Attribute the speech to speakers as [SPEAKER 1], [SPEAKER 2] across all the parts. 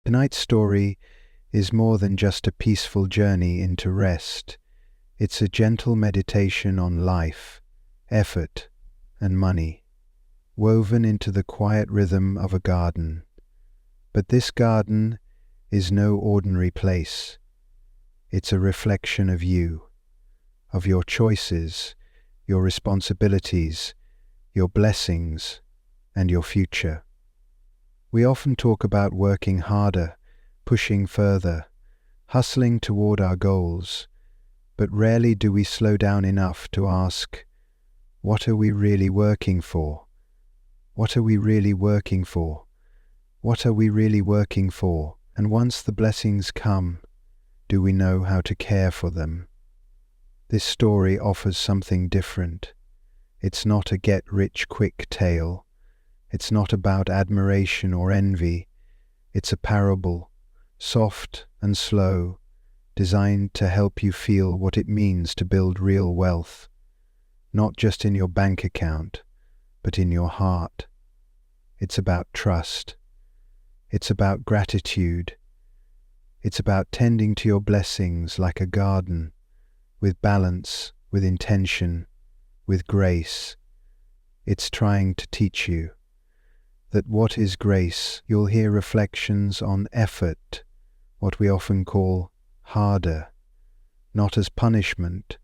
[SPEAKER 1] Tonight's story is more than just a peaceful journey into rest. It's a gentle meditation on life, effort, and money, woven into the quiet rhythm of a garden. But this garden is no ordinary place. It's a reflection of you, of your choices, your responsibilities, your blessings, and your future. We often talk about working harder, pushing further, hustling toward our goals, but rarely do we slow down enough to ask, what are we really working for? What are we really working for? What are we really working for? And once the blessings come, do we know how to care for them? This story offers something different. It's not a get-rich-quick tale. It's not about admiration or envy. It's a parable, soft and slow, designed to help you feel what it means to build real wealth, not just in your bank account, but in your heart. It's about trust. It's about gratitude. It's about tending to your blessings like a garden, with balance, with intention, with grace. It's trying to teach you that what is grace. You'll hear reflections on effort, what we often call harder, not as punishment,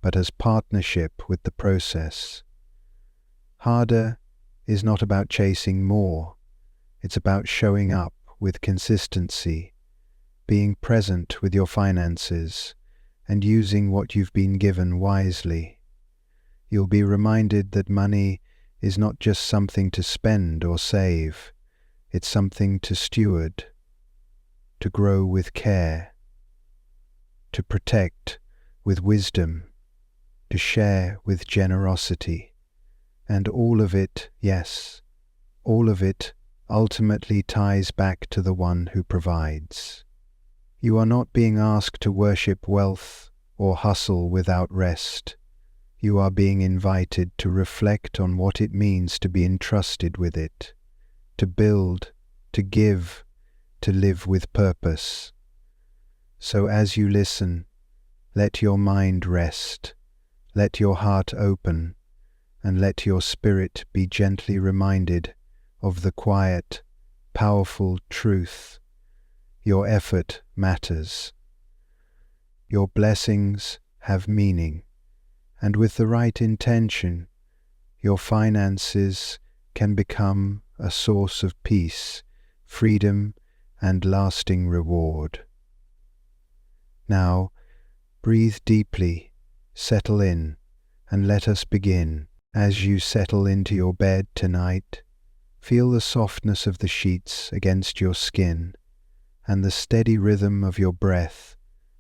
[SPEAKER 1] but as partnership with the process. Harder is not about chasing more. It's about showing up with consistency, being present with your finances, and using what you've been given wisely. You'll be reminded that money is not just something to spend or save. It's something to steward, to grow with care, to protect with wisdom, to share with generosity. And all of it, yes, all of it ultimately ties back to the one who provides. You are not being asked to worship wealth or hustle without rest. You are being invited to reflect on what it means to be entrusted with it, to build, to give, to live with purpose. So as you listen, let your mind rest, let your heart open, and let your spirit be gently reminded of the quiet, powerful truth. Your effort matters. Your blessings have meaning. And with the right intention, your finances can become a source of peace, freedom, and lasting reward. Now, breathe deeply, settle in, and let us begin. As you settle into your bed tonight, feel the softness of the sheets against your skin, and the steady rhythm of your breath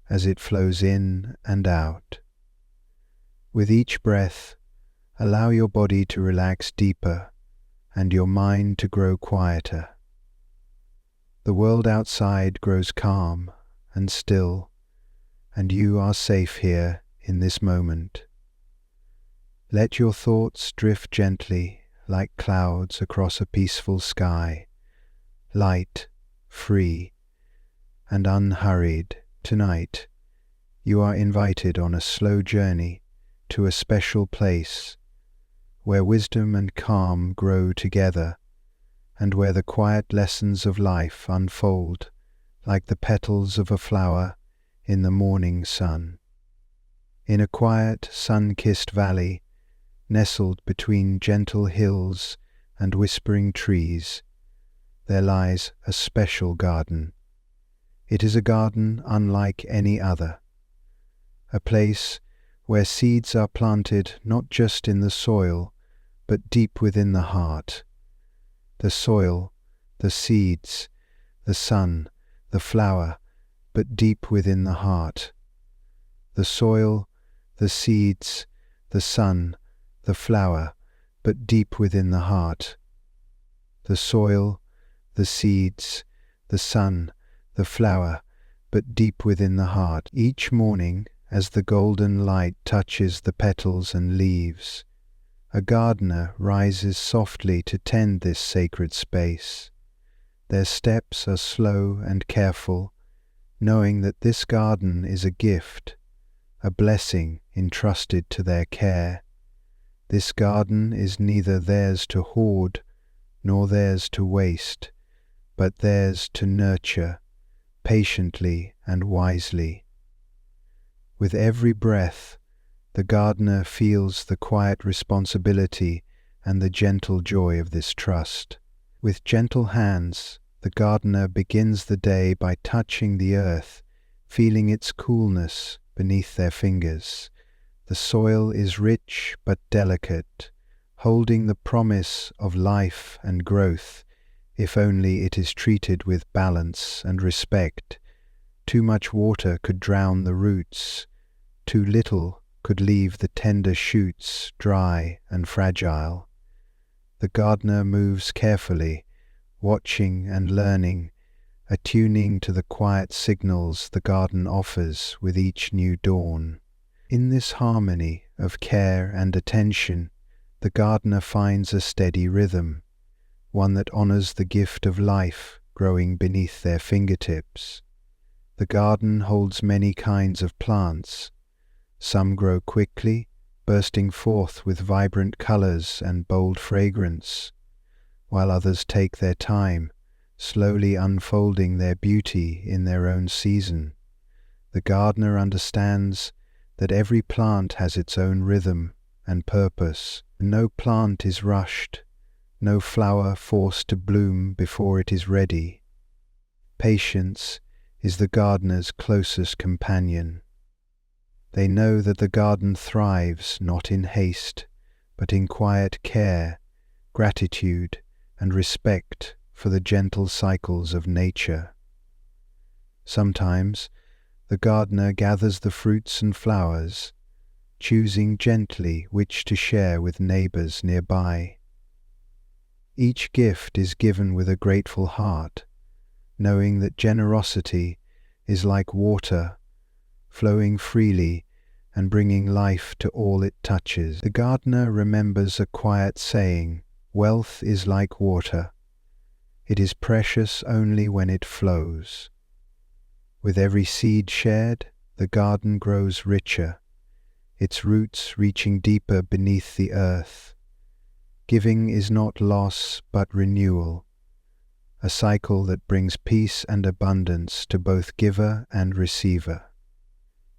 [SPEAKER 1] as it flows in and out. With each breath, allow your body to relax deeper and your mind to grow quieter. The world outside grows calm and still, and you are safe here in this moment. Let your thoughts drift gently like clouds across a peaceful sky, light, free, and unhurried. Tonight, you are invited on a slow journey to a special place where wisdom and calm grow together, and where the quiet lessons of life unfold like the petals of a flower in the morning sun. In a quiet, sun-kissed valley, nestled between gentle hills and whispering trees, there lies a special garden. It is a garden unlike any other, a place where seeds are planted not just in the soil, but deep within the heart. The soil, the seeds, the sun, the flower, but deep within the heart. The soil, the seeds, the sun, the flower, but deep within the heart. The soil, the seeds, the sun, the flower, but deep within the heart. Each morning, as the golden light touches the petals and leaves, a gardener rises softly to tend this sacred space. Their steps are slow and careful, knowing that this garden is a gift, a blessing entrusted to their care. This garden is neither theirs to hoard nor theirs to waste, but theirs to nurture patiently and wisely. With every breath, the gardener feels the quiet responsibility and the gentle joy of this trust. With gentle hands, the gardener begins the day by touching the earth, feeling its coolness beneath their fingers. The soil is rich but delicate, holding the promise of life and growth, if only it is treated with balance and respect. Too much water could drown the roots, too little could leave the tender shoots dry and fragile. The gardener moves carefully, watching and learning, attuning to the quiet signals the garden offers with each new dawn. In this harmony of care and attention, the gardener finds a steady rhythm, one that honors the gift of life growing beneath their fingertips. The garden holds many kinds of plants. Some grow quickly, bursting forth with vibrant colors and bold fragrance, while others take their time, slowly unfolding their beauty in their own season. The gardener understands that every plant has its own rhythm and purpose. No plant is rushed, no flower forced to bloom before it is ready. Patience is the gardener's closest companion. They know that the garden thrives not in haste, but in quiet care, gratitude, and respect for the gentle cycles of nature. Sometimes the gardener gathers the fruits and flowers, choosing gently which to share with neighbors nearby. Each gift is given with a grateful heart, knowing that generosity is like water, flowing freely and bringing life to all it touches. The gardener remembers a quiet saying, "Wealth is like water. It is precious only when it flows." With every seed shared, the garden grows richer, its roots reaching deeper beneath the earth. Giving is not loss but renewal, a cycle that brings peace and abundance to both giver and receiver.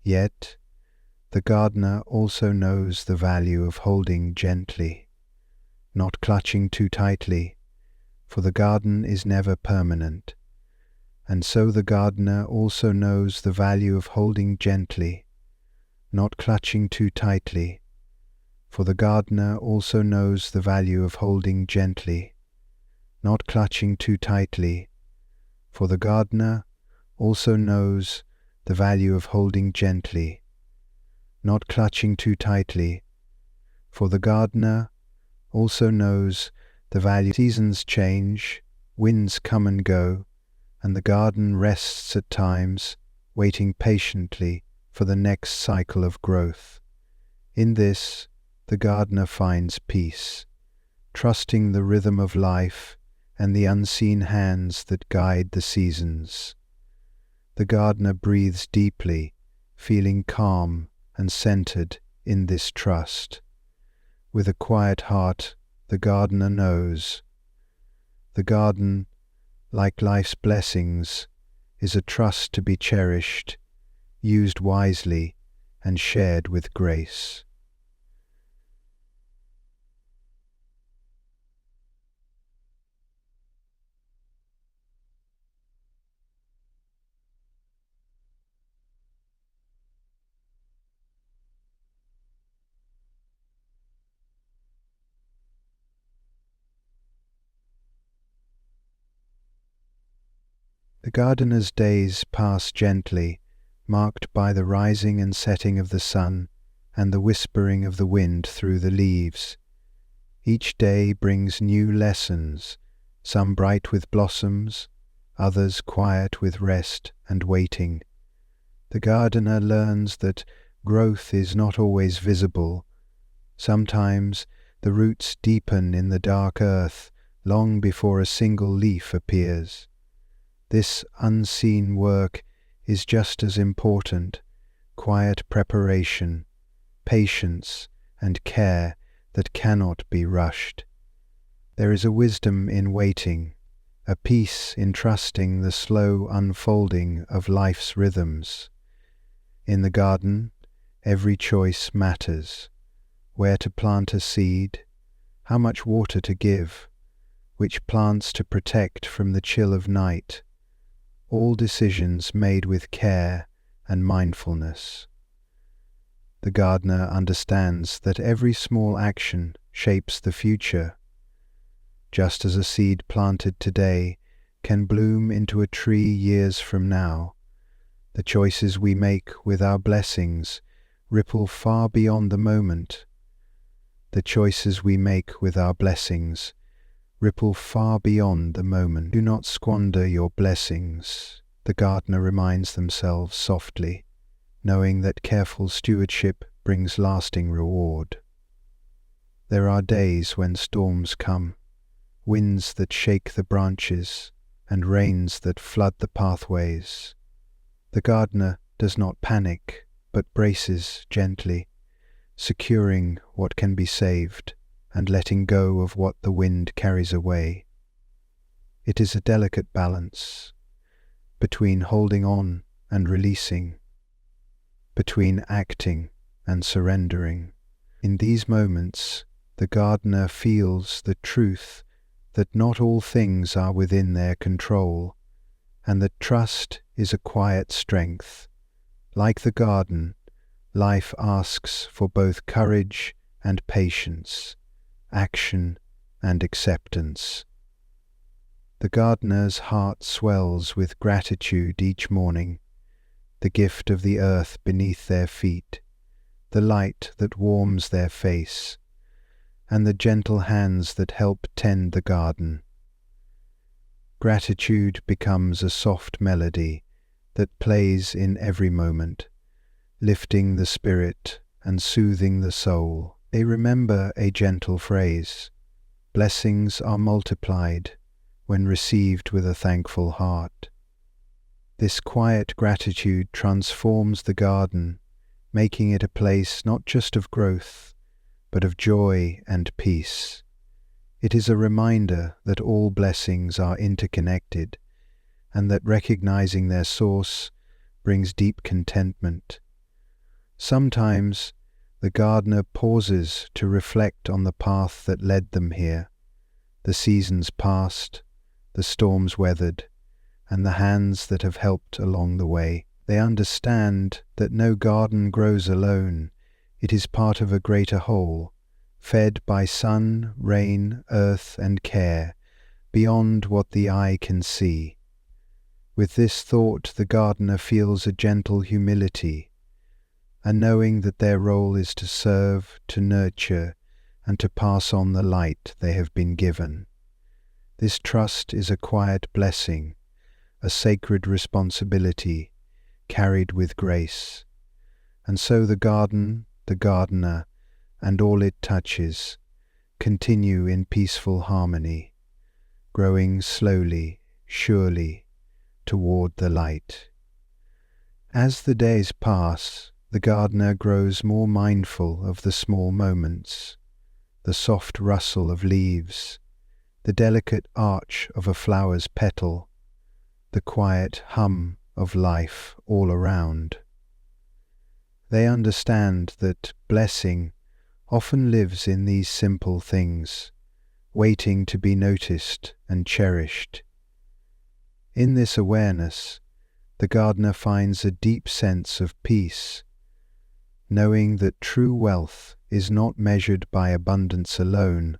[SPEAKER 1] Yet, the gardener also knows the value of holding gently, not clutching too tightly, for the garden is never permanent. And so the gardener also knows the value of holding gently, not clutching too tightly, for the gardener also knows the value of holding gently, not clutching too tightly, for the gardener also knows the value of holding gently, not clutching too tightly, for the gardener also knows the value. Seasons change, winds come and go, and the garden rests at times, waiting patiently for the next cycle of growth. In this, the gardener finds peace, trusting the rhythm of life and the unseen hands that guide the seasons. The gardener breathes deeply, feeling calm and centered in this trust. With a quiet heart, the gardener knows. The garden, like life's blessings, is a trust to be cherished, used wisely, and shared with grace. The gardener's days pass gently, marked by the rising and setting of the sun and the whispering of the wind through the leaves. Each day brings new lessons, some bright with blossoms, others quiet with rest and waiting. The gardener learns that growth is not always visible. Sometimes the roots deepen in the dark earth, long before a single leaf appears. This unseen work is just as important: quiet preparation, patience, and care that cannot be rushed. There is a wisdom in waiting, a peace in trusting the slow unfolding of life's rhythms. In the garden, every choice matters: where to plant a seed, how much water to give, which plants to protect from the chill of night, all decisions made with care and mindfulness. The gardener understands that every small action shapes the future. Just as a seed planted today can bloom into a tree years from now, the choices we make with our blessings ripple far beyond the moment. The choices we make with our blessings ripple far beyond the moment. Do not squander your blessings, the gardener reminds themselves softly, knowing that careful stewardship brings lasting reward. There are days when storms come, winds that shake the branches, and rains that flood the pathways. The gardener does not panic, but braces gently, securing what can be saved and letting go of what the wind carries away. It is a delicate balance between holding on and releasing, between acting and surrendering. In these moments, the gardener feels the truth that not all things are within their control, and that trust is a quiet strength. Like the garden, life asks for both courage and patience, action and acceptance. The gardener's heart swells with gratitude each morning: the gift of the earth beneath their feet, the light that warms their face, and the gentle hands that help tend the garden. Gratitude becomes a soft melody that plays in every moment, lifting the spirit and soothing the soul. They remember a gentle phrase: blessings are multiplied when received with a thankful heart. This quiet gratitude transforms the garden, making it a place not just of growth, but of joy and peace. It is a reminder that all blessings are interconnected, and that recognizing their source brings deep contentment. Sometimes the gardener pauses to reflect on the path that led them here, the seasons past, the storms weathered, and the hands that have helped along the way. They understand that no garden grows alone. It is part of a greater whole, fed by sun, rain, earth, and care, beyond what the eye can see. With this thought, the gardener feels a gentle humility, a knowing that their role is to serve, to nurture, and to pass on the light they have been given. This trust is a quiet blessing, a sacred responsibility carried with grace. And so the garden, the gardener, and all it touches continue in peaceful harmony, growing slowly, surely, toward the light. As the days pass, the gardener grows more mindful of the small moments: the soft rustle of leaves, the delicate arch of a flower's petal, the quiet hum of life all around. They understand that blessing often lives in these simple things, waiting to be noticed and cherished. In this awareness, the gardener finds a deep sense of peace, knowing that true wealth is not measured by abundance alone,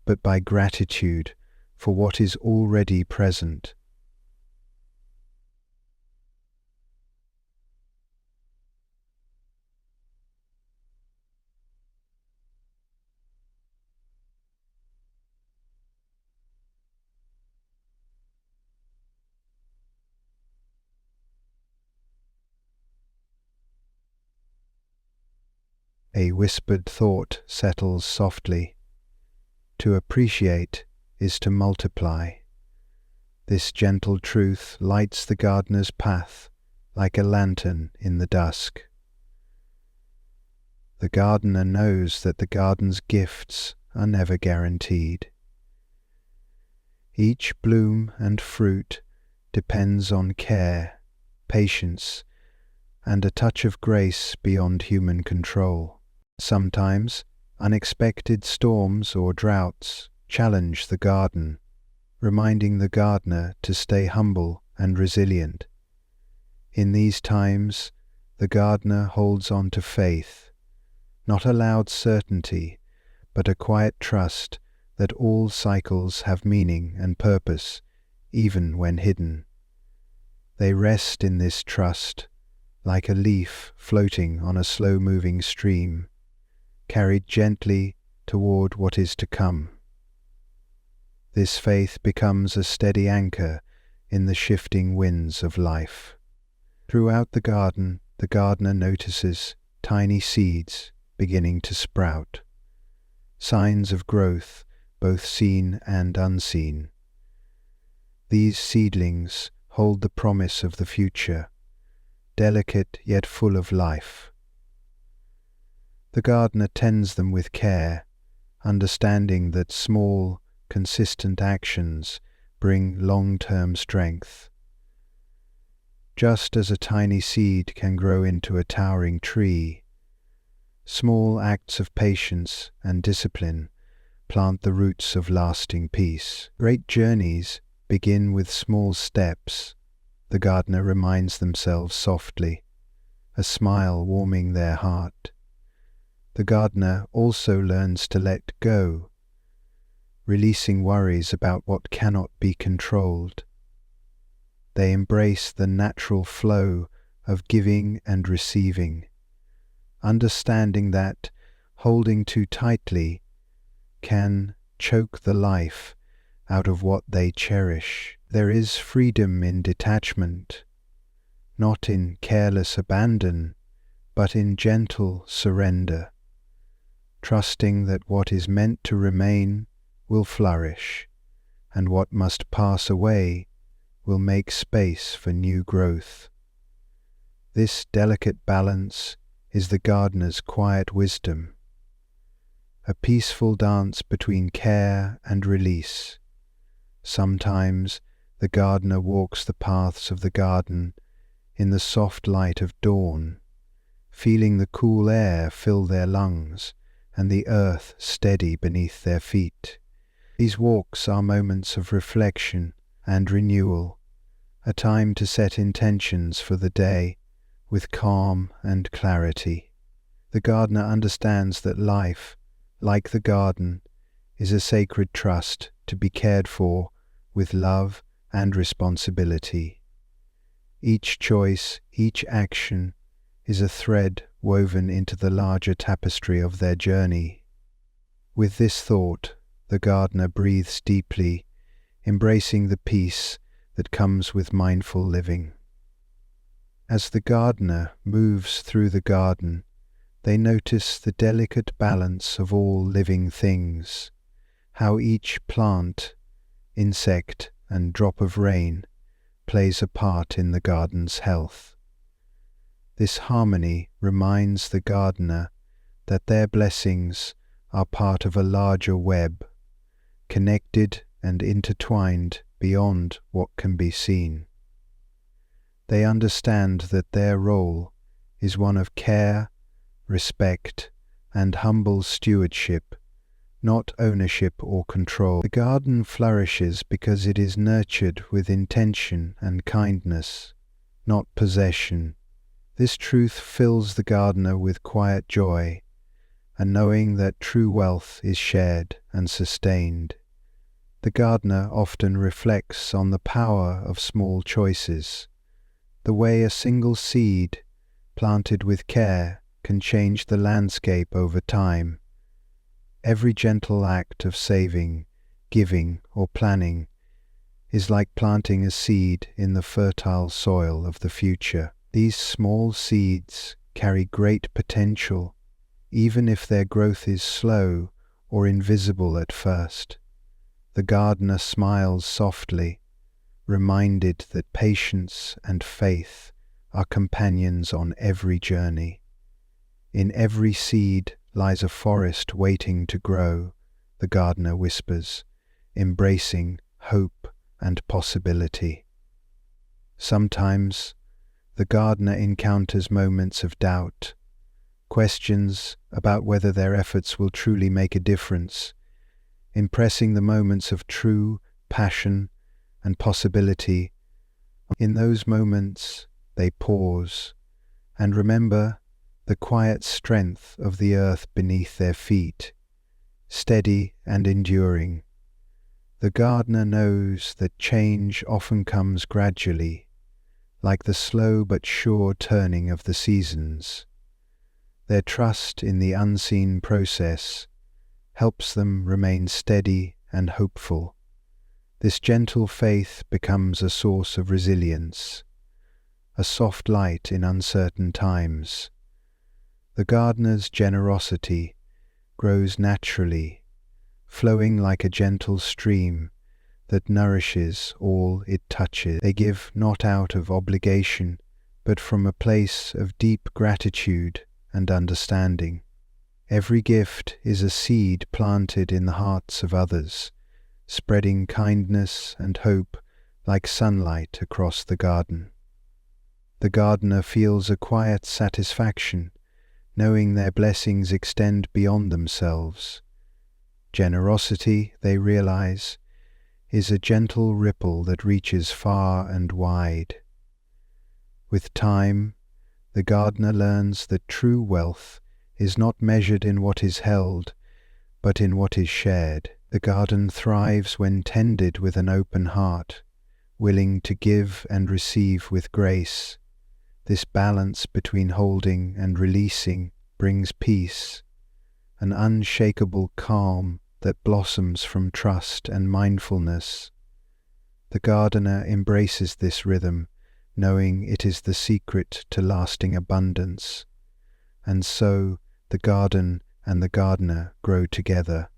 [SPEAKER 1] but by gratitude for what is already present. A whispered thought settles softly: to appreciate is to multiply. This gentle truth lights the gardener's path like a lantern in the dusk. The gardener knows that the garden's gifts are never guaranteed. Each bloom and fruit depends on care, patience, and a touch of grace beyond human control. Sometimes, unexpected storms or droughts challenge the garden, reminding the gardener to stay humble and resilient. In these times, the gardener holds on to faith, not a loud certainty, but a quiet trust that all cycles have meaning and purpose, even when hidden. They rest in this trust, like a leaf floating on a slow-moving stream, carried gently toward what is to come. This faith becomes a steady anchor in the shifting winds of life. Throughout the garden, the gardener notices tiny seeds beginning to sprout, signs of growth both seen and unseen. These seedlings hold the promise of the future, delicate yet full of life. The gardener tends them with care, understanding that small, consistent actions bring long-term strength. Just as a tiny seed can grow into a towering tree, small acts of patience and discipline plant the roots of lasting peace. Great journeys begin with small steps, the gardener reminds themselves softly, a smile warming their heart. The gardener also learns to let go, releasing worries about what cannot be controlled. They embrace the natural flow of giving and receiving, understanding that holding too tightly can choke the life out of what they cherish. There is freedom in detachment, not in careless abandon, but in gentle surrender, trusting that what is meant to remain will flourish, and what must pass away will make space for new growth. This delicate balance is the gardener's quiet wisdom, a peaceful dance between care and release. Sometimes the gardener walks the paths of the garden in the soft light of dawn, feeling the cool air fill their lungs and the earth steady beneath their feet. These walks are moments of reflection and renewal, a time to set intentions for the day with calm and clarity. The gardener understands that life, like the garden, is a sacred trust to be cared for with love and responsibility. Each choice, each action, is a thread woven into the larger tapestry of their journey. With this thought, the gardener breathes deeply, embracing the peace that comes with mindful living. As the gardener moves through the garden, they notice the delicate balance of all living things, how each plant, insect, and drop of rain plays a part in the garden's health. This harmony reminds the gardener that their blessings are part of a larger web, connected and intertwined beyond what can be seen. They understand that their role is one of care, respect, and humble stewardship, not ownership or control. The garden flourishes because it is nurtured with intention and kindness, not possession. This truth fills the gardener with quiet joy, and knowing that true wealth is shared and sustained. The gardener often reflects on the power of small choices, the way a single seed, planted with care, can change the landscape over time. Every gentle act of saving, giving, or planning is like planting a seed in the fertile soil of the future. These small seeds carry great potential, even if their growth is slow or invisible at first. The gardener smiles softly, reminded that patience and faith are companions on every journey. In every seed lies a forest waiting to grow, the gardener whispers, embracing hope and possibility. Sometimes the gardener encounters moments of doubt, questions about whether their efforts will truly make a difference, impressing the moments of true passion and possibility. In those moments, they pause and remember the quiet strength of the earth beneath their feet, steady and enduring. The gardener knows that change often comes gradually, like the slow but sure turning of the seasons. Their trust in the unseen process helps them remain steady and hopeful. This gentle faith becomes a source of resilience, a soft light in uncertain times. The gardener's generosity grows naturally, flowing like a gentle stream that nourishes all it touches. They give not out of obligation, but from a place of deep gratitude and understanding. Every gift is a seed planted in the hearts of others, spreading kindness and hope like sunlight across the garden. The gardener feels a quiet satisfaction, knowing their blessings extend beyond themselves. Generosity, they realize, is a gentle ripple that reaches far and wide. With time, the gardener learns that true wealth is not measured in what is held, but in what is shared. The garden thrives when tended with an open heart, willing to give and receive with grace. This balance between holding and releasing brings peace, an unshakable calm that blossoms from trust and mindfulness. The gardener embraces this rhythm, knowing it is the secret to lasting abundance. And so the garden and the gardener grow together,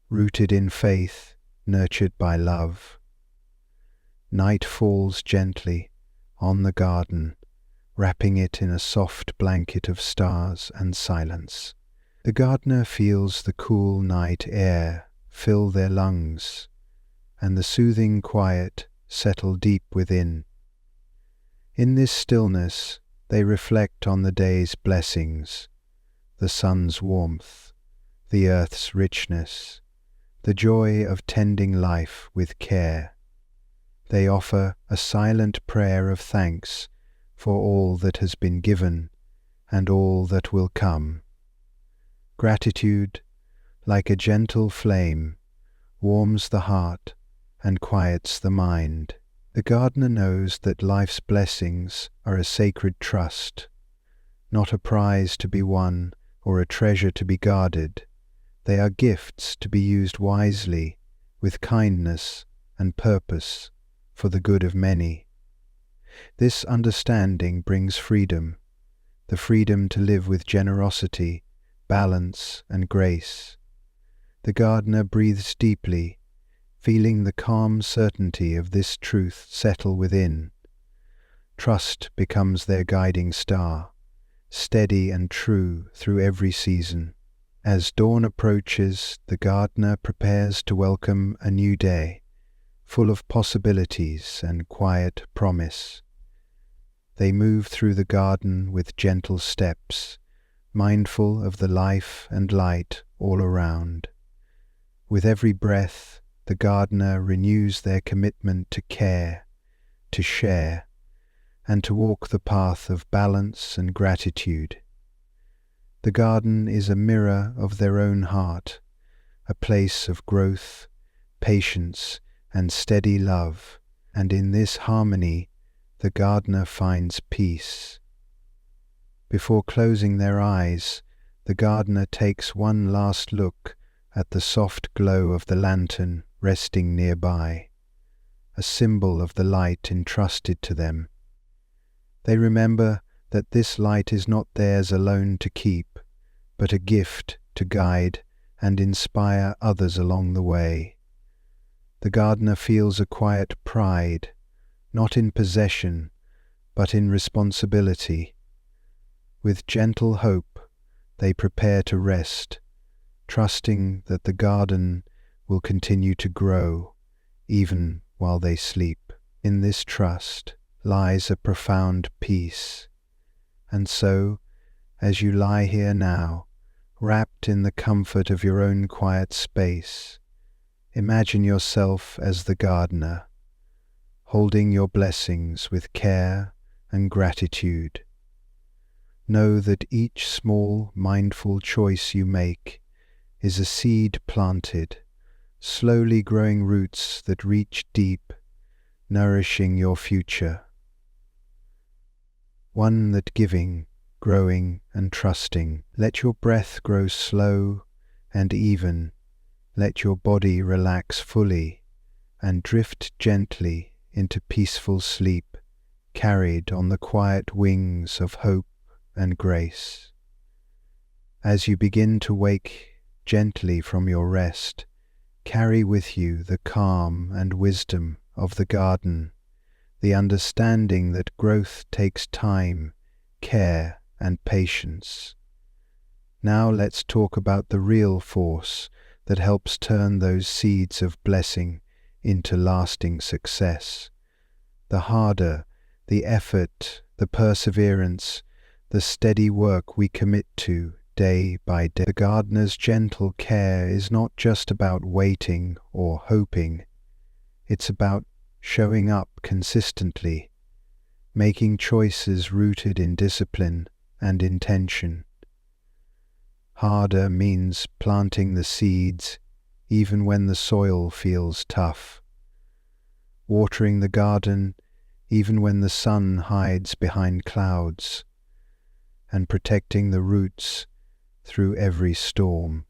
[SPEAKER 1] rooted in faith, nurtured by love. Night falls gently on the garden, wrapping it in a soft blanket of stars and silence. The gardener feels the cool night air fill their lungs, and the soothing quiet settle deep within. In this stillness, they reflect on the day's blessings, the sun's warmth, the earth's richness, the joy of tending life with care. They offer a silent prayer of thanks for all that has been given and all that will come. Gratitude, like a gentle flame, warms the heart and quiets the mind. The gardener knows that life's blessings are a sacred trust, not a prize to be won or a treasure to be guarded. They are gifts to be used wisely, with kindness and purpose, for the good of many. This understanding brings freedom, the freedom to live with generosity, balance, and grace. The gardener breathes deeply, feeling the calm certainty of this truth settle within. Trust becomes their guiding star, steady and true through every season. As dawn approaches, the gardener prepares to welcome a new day, full of possibilities and quiet promise. They move through the garden with gentle steps, mindful of the life and light all around. With every breath, the gardener renews their commitment to care, to share, and to walk the path of balance and gratitude. The garden is a mirror of their own heart, a place of growth, patience, and steady love, and in this harmony the gardener finds peace. Before closing their eyes, the gardener takes one last look at the soft glow of the lantern resting nearby, a symbol of the light entrusted to them. They remember that this light is not theirs alone to keep, but a gift to guide and inspire others along the way. The gardener feels a quiet pride, not in possession, but in responsibility. With gentle hope, they prepare to rest, trusting that the garden will continue to grow, even while they sleep. In this trust lies a profound peace. And so, as you lie here now, wrapped in the comfort of your own quiet space, imagine yourself as the gardener, holding your blessings with care and gratitude. Know that each small, mindful choice you make is a seed planted, slowly growing roots that reach deep, nourishing your future. One that giving, growing and trusting. Let your breath grow slow and even. Let your body relax fully and drift gently into peaceful sleep, carried on the quiet wings of hope and grace. As you begin to wake gently from your rest, carry with you the calm and wisdom of the garden, the understanding that growth takes time, care, and patience. Now let's talk about the real force that helps turn those seeds of blessing into lasting success. The harder, the effort, the perseverance, the steady work we commit to day by day. The gardener's gentle care is not just about waiting or hoping. It's about showing up consistently, making choices rooted in discipline and intention. Harder means planting the seeds even when the soil feels tough, watering the garden even when the sun hides behind clouds, and protecting the roots through every storm.